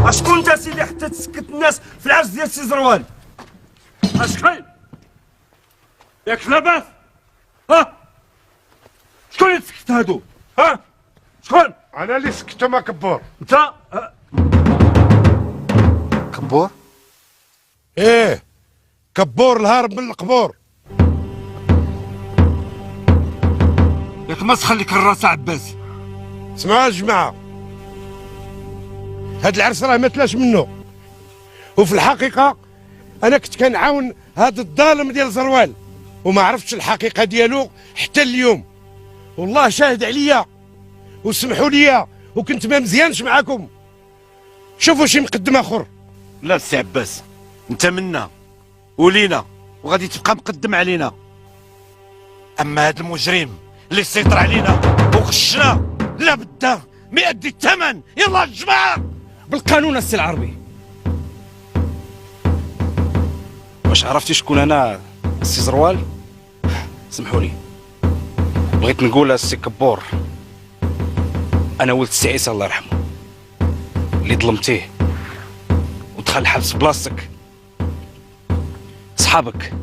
اشكون انت سيدي حتى تسكت الناس في العرس ديال سي زروال؟ اشكون ياك لاباس؟ ها شكون اللي سكت هادو؟ ها شكون؟ انا اللي سكتهم كبور. انت كبور؟ ايه كبور الهارب من القبور. ياك ما تخليك الراس عباس. اسمعوا الجماعه، هاد العرس راه ما تلاش منه، وفي الحقيقه انا كنت كنعاون هاد الظالم ديال زروال وما عرفتش الحقيقه ديالو حتى اليوم، والله شاهد عليا وسمحوا لي وكنت ما مزيانش معاكم. شوفوا شي مقدم اخر. لا سي عباس، انت منا ولينا وغادي تبقى مقدم علينا، اما هاد المجرم اللي سيطر علينا وغشنا لا بده ما يأدي الثمن. يلا الجماعه بالقانون السي العربي. واش عرفتي شكون انا السي زروال؟ سمحوا لي، بغيت نقول السي كبور، انا ولد السي عيسى الله يرحمه اللي ظلمتيه ودخل الحبس بلاصتك. صحابك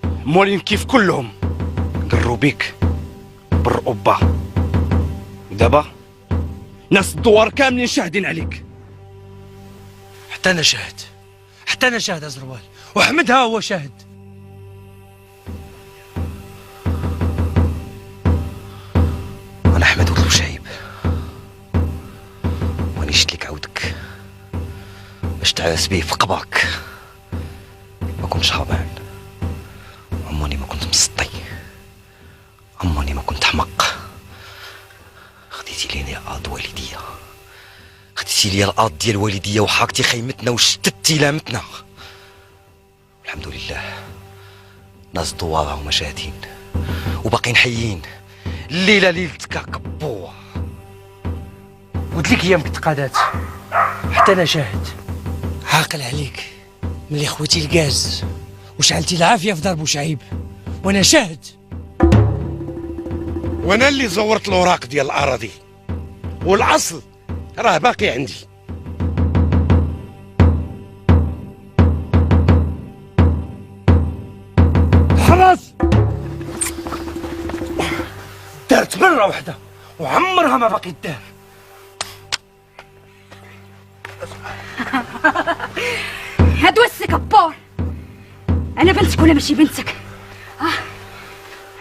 مولين كيف كلهم قروا بيك بالرقبه، ودابا ناس الدوار كاملين شاهدين عليك. حتى انا شاهد، حتى انا شاهد ازروال، واحمد ها هو شاهد. انا احمد ولد بوشعيب، واني شت لك عودك باش تعاس بيه في قباك. ما كنتش هربان، عمرني ما كنت مسطي، عمرني ما كنت حمق. خديتي لي الارض والديه، خديتي لي الارض ديال والديه وحرقتي خيمتنا وشتتي لامتنا. الحمد لله ناس دوار هما شاهدين وباقيين حيين. الليله ليلتك يا كبور. قلت لك ايام كنت قادات، حتى انا شاهد. عاقل عليك ملي خويتي الغاز وشعلتي العافيه في دار بوشعيب، وانا شاهد. وانا اللي زورت الاوراق ديال الاراضي، والاصل راه باقي عندي. حراس دارت مره واحده وعمرها ما باقي دار. هاد وسك كبور، انا بنتك ولا ماشي بنتك؟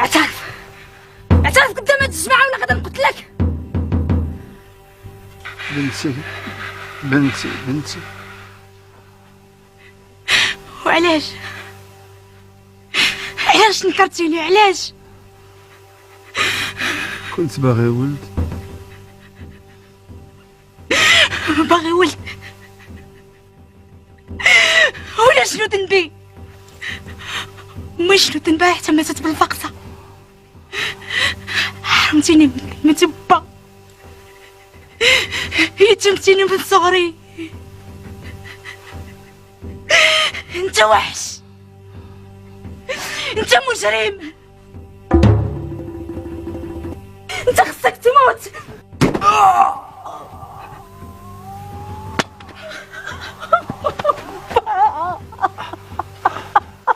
اعترف قدام هاد الجماعه ولا غدا نقتلك. بنتي وعلاش نكرتيني؟ علاش؟ كنت باغي ولد. باغي ولد؟ ولا شنو ذنبي؟ ما شنو ذنبها حتى ماتت بالفقصه؟ حرمتيني من كلمة با، يتمتيني من صغري. انت وحش، انت مجرم، انت خصك تموت.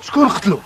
شكون قتلو؟